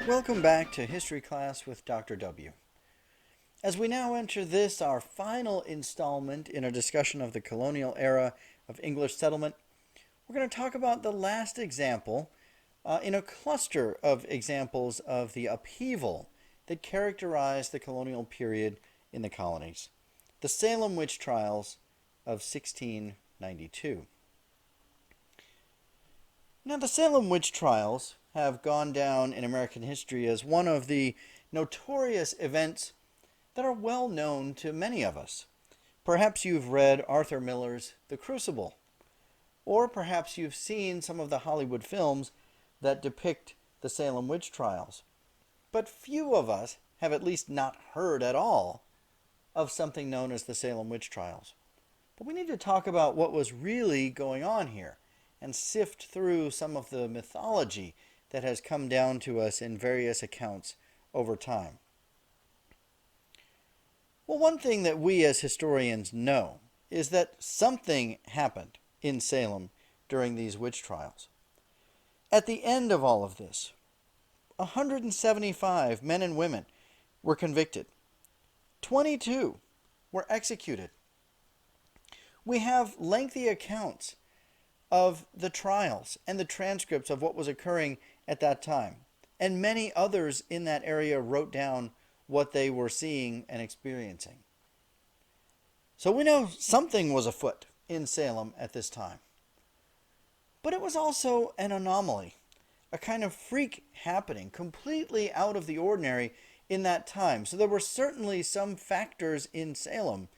Welcome back to History Class with Dr. W. As we now enter this, our final installment in a discussion of the colonial era of English settlement, we're going to talk about the last example in a cluster of examples of the upheaval that characterized the colonial period in the colonies, the Salem witch trials of 1692. Now, the Salem witch trials have gone down in American history as one of the notorious events that are well known to many of us. Perhaps you've read Arthur Miller's The Crucible, or perhaps you've seen some of the Hollywood films that depict the Salem witch trials. But few of us have at least not heard at all of something known as the Salem witch trials. But we need to talk about what was really going on here and sift through some of the mythology that has come down to us in various accounts over time. Well, one thing that we as historians know is that something happened in Salem during these witch trials. At the end of all of this, 175 men and women were convicted. 22 were executed. We have lengthy accounts of the trials and the transcripts of what was occurring at that time. And many others in that area wrote down what they were seeing and experiencing. So we know something was afoot in Salem at this time. But it was also an anomaly, a kind of freak happening, completely out of the ordinary in that time. So there were certainly some factors in Salem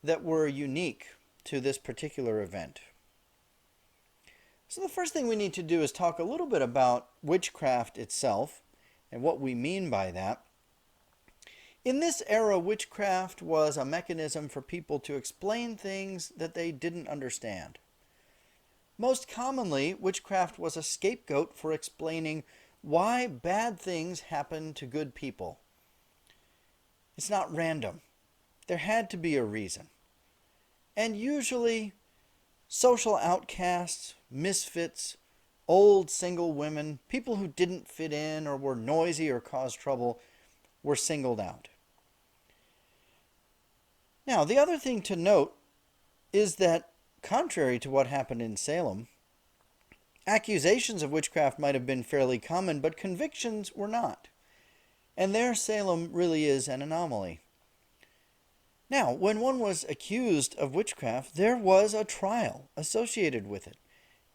that were unique to this particular event. So the first thing we need to do is talk a little bit about witchcraft itself and what we mean by that. In this era, witchcraft was a mechanism for people to explain things that they didn't understand. Most commonly, witchcraft was a scapegoat for explaining why bad things happen to good people. It's not random. There had to be a reason. And usually, social outcasts, misfits, old single women, people who didn't fit in or were noisy or caused trouble were singled out. Now, the other thing to note is that, contrary to what happened in Salem, accusations of witchcraft might have been fairly common, but convictions were not. And there, Salem really is an anomaly. Now, when one was accused of witchcraft, there was a trial associated with it.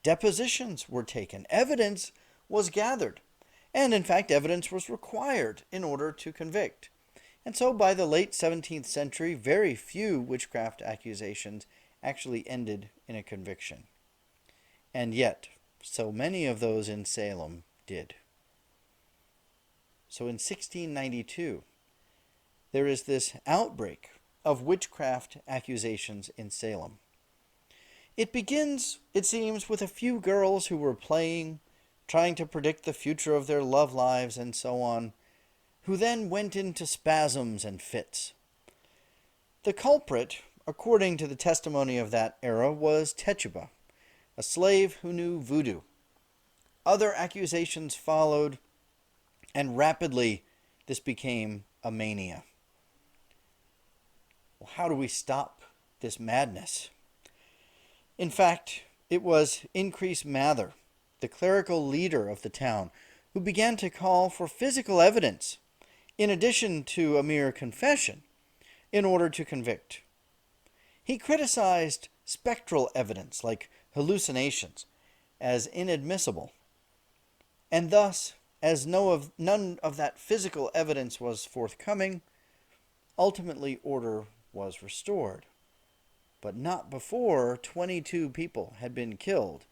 Depositions were taken. Evidence was gathered. And in fact, evidence was required in order to convict. And so by the late 17th century, very few witchcraft accusations actually ended in a conviction. And yet, so many of those in Salem did. So in 1692, there is this outbreak of witchcraft accusations in Salem. It begins, it seems, with a few girls who were playing, trying to predict the future of their love lives and so on, who then went into spasms and fits. The culprit, according to the testimony of that era, was Tituba, a slave who knew voodoo. Other accusations followed, and rapidly this became a mania. Well, how do we stop this madness? In fact, it was Increase Mather, the clerical leader of the town, who began to call for physical evidence, in addition to a mere confession, in order to convict. He criticized spectral evidence, like hallucinations, as inadmissible. And thus, as none of that physical evidence was forthcoming, ultimately order was restored. But not before 22 people had been killed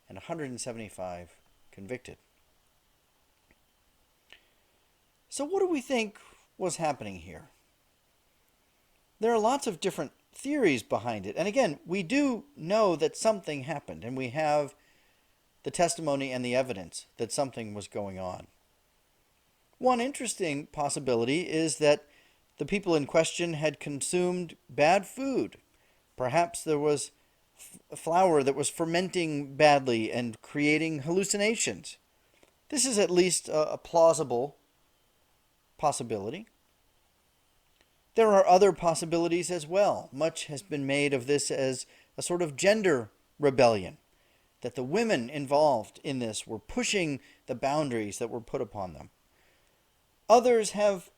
and 175 convicted. So what do we think was happening here? There are lots of different theories behind it. And again, we do know that something happened, and we have the testimony and the evidence that something was going on. One interesting possibility is that the people in question had consumed bad food. Perhaps there was flour that was fermenting badly and creating hallucinations. This is at least a plausible possibility. There are other possibilities as well. Much has been made of this as a sort of gender rebellion, that the women involved in this were pushing the boundaries that were put upon them. Others have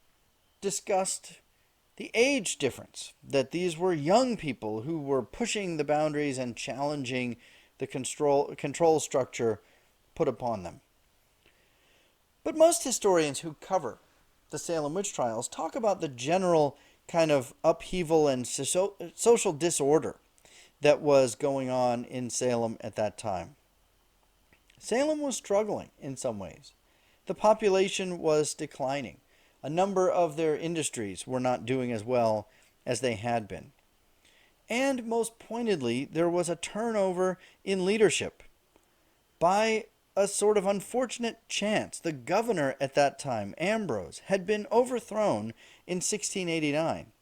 discussed the age difference, that these were young people who were pushing the boundaries and challenging the control structure put upon them. But most historians who cover the Salem witch trials talk about the general kind of upheaval and social disorder that was going on in Salem at that time. Salem was struggling in some ways. The population was declining. A number of their industries were not doing as well as they had been. And most pointedly, there was a turnover in leadership. By a sort of unfortunate chance, the governor at that time, Ambrose, had been overthrown in 1689,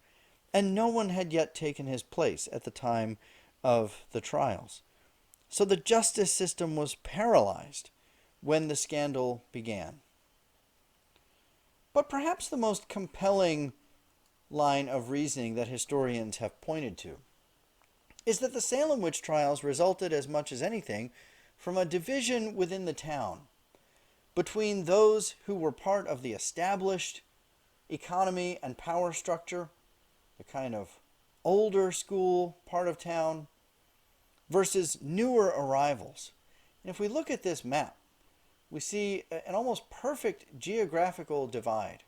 and no one had yet taken his place at the time of the trials. So the justice system was paralyzed when the scandal began. But perhaps the most compelling line of reasoning that historians have pointed to is that the Salem witch trials resulted, as much as anything, from a division within the town between those who were part of the established economy and power structure, the kind of older school part of town, versus newer arrivals. And if we look at this map, we see an almost perfect geographical divide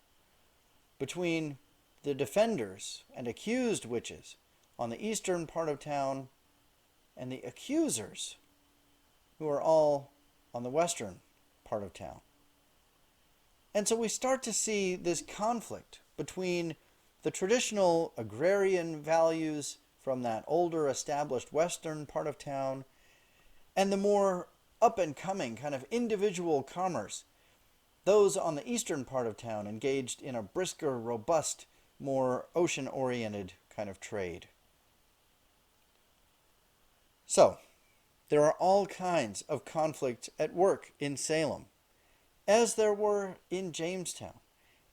between the defenders and accused witches on the eastern part of town and the accusers, who are all on the western part of town. And so we start to see this conflict between the traditional agrarian values from that older established western part of town and the more up and coming kind of individual commerce, those on the eastern part of town engaged in a brisker, robust, more ocean-oriented kind of trade. So, there are all kinds of conflicts at work in Salem, as there were in Jamestown,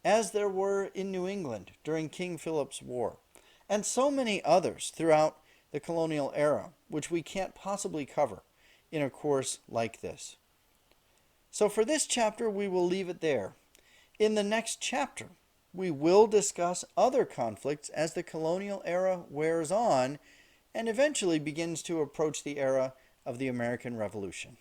as there were in New England during King Philip's War, and so many others throughout the colonial era, which we can't possibly cover in a course like this. So for this chapter, we will leave it there. In the next chapter, we will discuss other conflicts as the colonial era wears on and eventually begins to approach the era of the American Revolution.